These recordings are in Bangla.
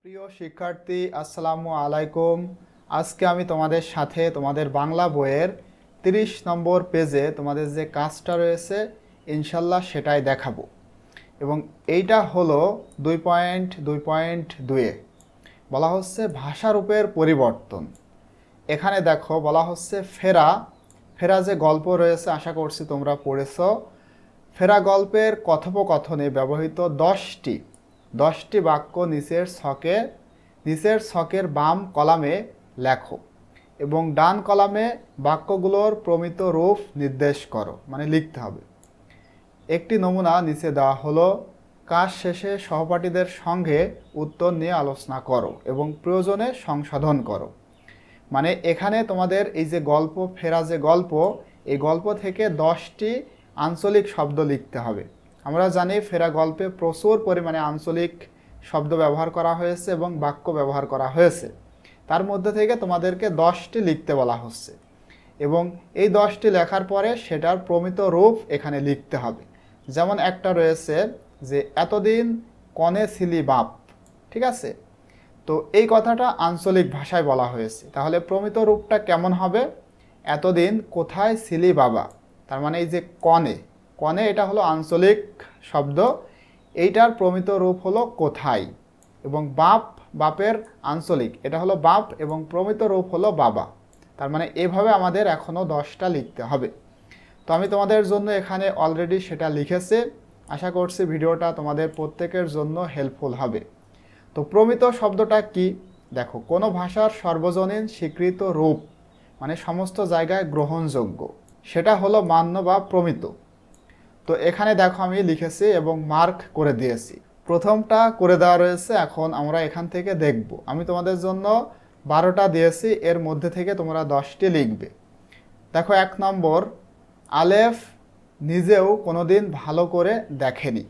প্রিয় শিক্ষার্থী, আসসালামু আলাইকুম। আজকে আমি তোমাদের সাথে তোমাদের বাংলা বইয়ের 30 নম্বর পেজে তোমাদের যে কাজটা রয়েছে ইনশাল্লাহ সেটাই দেখাবো। এবং এইটা হলো 2.2.2-এ বলা হচ্ছে ভাষারূপের পরিবর্তন। এখানে দেখো বলা হচ্ছে ফেরা ফেরা যে গল্প রয়েছে, আশা করছি তোমরা পড়েছো। ফেরা গল্পের কথোপকথনে ব্যবহৃত 10টি বাক্য নিচের ছকের বাম কলামে লেখো এবং ডান কলামে বাক্যগুলোর প্রমিত রূপ নির্দেশ করো, মানে লিখতে হবে। একটি নমুনা নিচে দেওয়া হলো। কাজ শেষে সহপাঠীদের সঙ্গে উত্তর নিয়ে আলোচনা করো এবং প্রয়োজনে সংশোধন করো। মানে এখানে তোমাদের এই যে গল্প ফেরা যে গল্প, এই গল্প থেকে 10টি আঞ্চলিক শব্দ লিখতে হবে। আমরা জানি ফেরা গল্পে প্রচুর পরিমাণে আঞ্চলিক শব্দ ব্যবহার করা হয়েছে এবং বাক্য ব্যবহার করা হয়েছে। তার মধ্যে থেকে তোমাদেরকে 10টি লিখতে বলা হচ্ছে এবং এই 10টি লেখার পরে সেটার প্রমিত রূপ এখানে লিখতে হবে। যেমন একটা রয়েছে যে এতদিন কনে ছিলি বাপ, ঠিক আছে? তো এই কথাটা আঞ্চলিক ভাষায় বলা হয়েছে, তাহলে প্রমিত রূপটা কেমন হবে? এতদিন কোথায় ছিলি বাবা। তার মানে এই যে কনে কনে এটা হলো আঞ্চলিক শব্দ, এইটার প্রমিত রূপ হলো কোথায়। এবং বাপের আঞ্চলিক এটা হলো বাপ এবং প্রমিত রূপ হলো বাবা। তার মানে এভাবে আমাদের এখনও 10টা লিখতে হবে। তো আমি তোমাদের জন্য এখানে অলরেডি সেটা লিখেছি। আশা করছি ভিডিওটা তোমাদের প্রত্যেকের জন্য হেল্পফুল হবে। তো প্রমিত শব্দটা কি? দেখো, কোনো ভাষার সর্বজনীন স্বীকৃত রূপ, মানে সমস্ত জায়গায় গ্রহণযোগ্য, সেটা হলো মান্য বা প্রমিত। তো এখানে দেখো আমি লিখেছি এবং মার্ক করে দিয়েছি। প্রথমটা করে দেওয়া রয়েছে, এখন আমরা এখান থেকে দেখব। আমি তোমাদের জন্য 12টা দিয়েছি, এর মধ্যে থেকে তোমরা 10টি লিখবে। দেখো 1 নম্বর, আলেফ নিজেও কোনোদিন ভালো করে দেখেনি।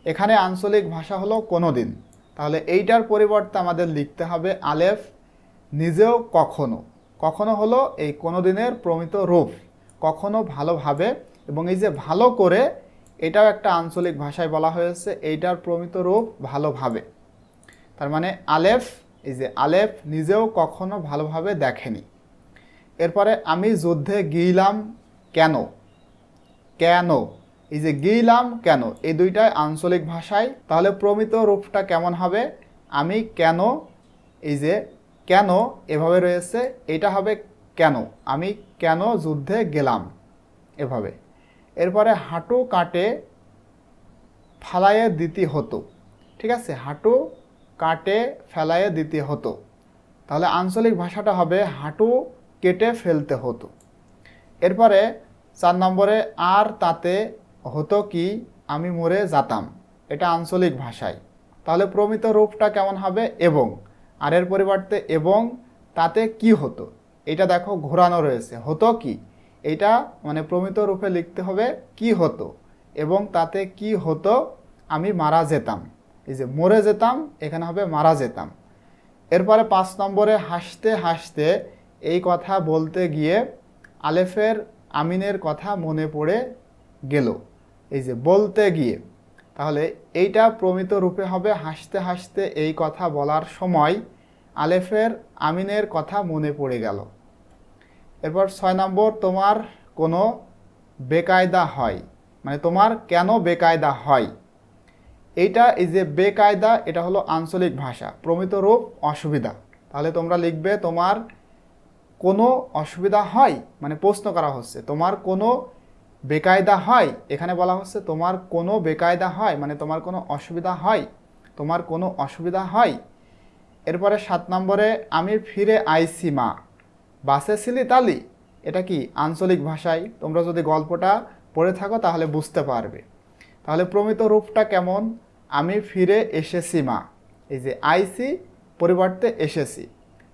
এখানে আঞ্চলিক ভাষা হলো কোনোদিন, তাহলে এইটার পরিবর্তে আমাদের লিখতে হবে আলেফ নিজেও কখনো। কখনো হলো এই কোনোদিনের প্রমিত রূপ, কখনো ভালোভাবে। এবং এই যে ভালো করে, এটাও একটা আঞ্চলিক ভাষায় বলা হয়েছে, এইটার প্রমিত রূপ ভালোভাবে। তার মানে আলেফ, এই যে আলেফ নিজেও কখনো ভালোভাবে দেখেনি। এরপরে আমি যুদ্ধে গিয়েলাম কেন। কেন, এই যে গিয়েলাম কেন, এই দুইটাই আঞ্চলিক ভাষায়। তাহলে প্রমিত রূপটা কেমন হবে? আমি কেন, এই যে কেন এভাবে রয়েছে, এটা হবে কেন, আমি কেন যুদ্ধে গেলাম, এভাবে। এরপরে হাঁটু কাটে ফালাইয়ে দিতে হতো, ঠিক আছে? হাঁটু কাটে ফেলাইয়ে দিতে হতো, তাহলে আঞ্চলিক ভাষাটা হবে হাঁটু কেটে ফেলতে হতো। এরপরে 4 নম্বরে, আর তাতে হতো কি আমি মরে যেতাম, এটা আঞ্চলিক ভাষায়। তাহলে প্রমিত রূপটা কেমন হবে? এবং, আর এর পরিবর্তে এবং তাতে কি হতো, এটা দেখো ঘোরানো রয়েছে, হতো কি, এটা মানে প্রমিত রূপে লিখতে হবে কি হতো, এবং তাতে কি হতো আমি মারা যেতাম। এই যে মরে যেতাম, এখানে হবে মারা যেতাম। এরপরে 5 নম্বরে, হাসতে হাসতে এই কথা বলতে গিয়ে আলেফের আমিনের কথা মনে পড়ে গেল। এই যে বলতে গিয়ে, তাহলে এইটা প্রমিত রূপে হবে হাসতে হাসতে এই কথা বলার সময় আলেফের আমিনের কথা মনে পড়ে গেল। এরপর 6 নম্বর, তোমার কোনো বেকায়দা হয়, মানে তোমার কেন বেকায়দা হয়। এইটা, এই যে বেকায়দা, এটা হলো আঞ্চলিক ভাষা, প্রমিত রূপ অসুবিধা। তাহলে তোমরা লিখবে তোমার কোনো অসুবিধা হয়, মানে প্রশ্ন করা হচ্ছে তোমার কোনো বেকায়দা হয়। এখানে বলা হচ্ছে তোমার কোনো বেকায়দা হয়, মানে তোমার কোনো অসুবিধা হয়, তোমার কোনো অসুবিধা হয়। এরপরে 7 নম্বরে, আমি ফিরে আইছি মা, বাসে ছিলি তালি, এটা কি আঞ্চলিক ভাষায়। তোমরা যদি গল্পটা পড়ে থাকো তাহলে বুঝতে পারবে। তাহলে প্রমিত রূপটা কেমন? আমি ফিরে এসেছি মা, এই যে আইসি পরিবর্তে এসেছি,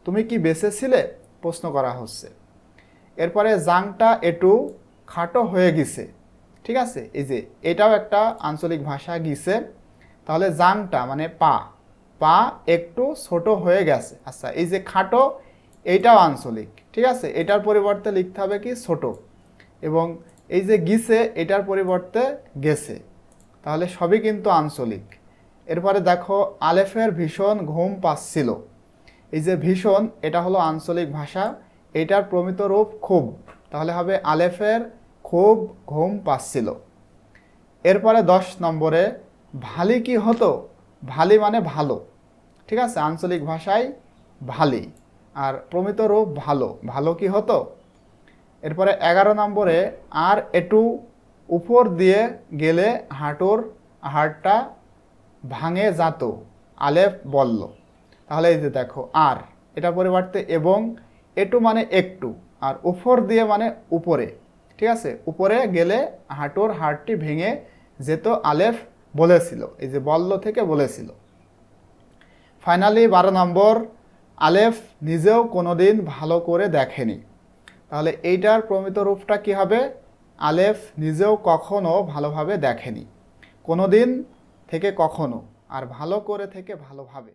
তুমি কি বেঁচে ছিলে, প্রশ্ন করা হচ্ছে। এরপরে জাংটা একটু খাটো হয়ে গেছে, ঠিক আছে? এই যে এটাও একটা আঞ্চলিক ভাষা গিছে। তাহলে জাংটা মানে পা, পা একটু ছোট হয়ে গেছে। আচ্ছা, এই যে খাটো, এইটাও আঞ্চলিক, ঠিক আছে? এটার পরিবর্তে লিখতে হবে কি ছোট। এবং এই যে গিছে, এটার পরিবর্তে গেছে, তাহলে সবই কিন্তু আঞ্চলিক। এরপরে দেখো আলেফের ভীষণ ঘুম পাচ্ছিল। এই যে ভীষণ, এটা হলো আঞ্চলিক ভাষা, এটার প্রমিত রূপ খুব, তাহলে হবে আলেফের খুব ঘুম পাচ্ছিল। এরপরে 10 নম্বরে ভালি কি হতো? ভালি মানে ভালো, ঠিক আছে, আঞ্চলিক ভাষায় ভালি, আর প্রমিত রূপ ভালো, ভালো কি হতো। এরপরে 11 নম্বরে আর একটু উপর দিয়ে গেলে হাঁটুর হাড়টা ভাঙে যেত, আলেফ বলল। তাহলে এই যে দেখো আর, এটা পরিবর্তে এবং, একটু মানে একটু, আর উপর দিয়ে মানে উপরে, ঠিক আছে, উপরে গেলে হাঁটুর হাড়টি ভেঙে যেত, আলেফ বলেছিল, এই যে বলল থেকে বলেছিল। ফাইনালি 12 নম্বর, আলেফ নিজেও কোনোদিন ভালো করে দেখেনি। তাহলে এইটার প্রমিত রূপটা কি হবে? আলেফ নিজেও কখনো ভালোভাবে দেখেনি। কোনোদিন থেকে কখনো, আর ভালো করে থেকে ভালোভাবে।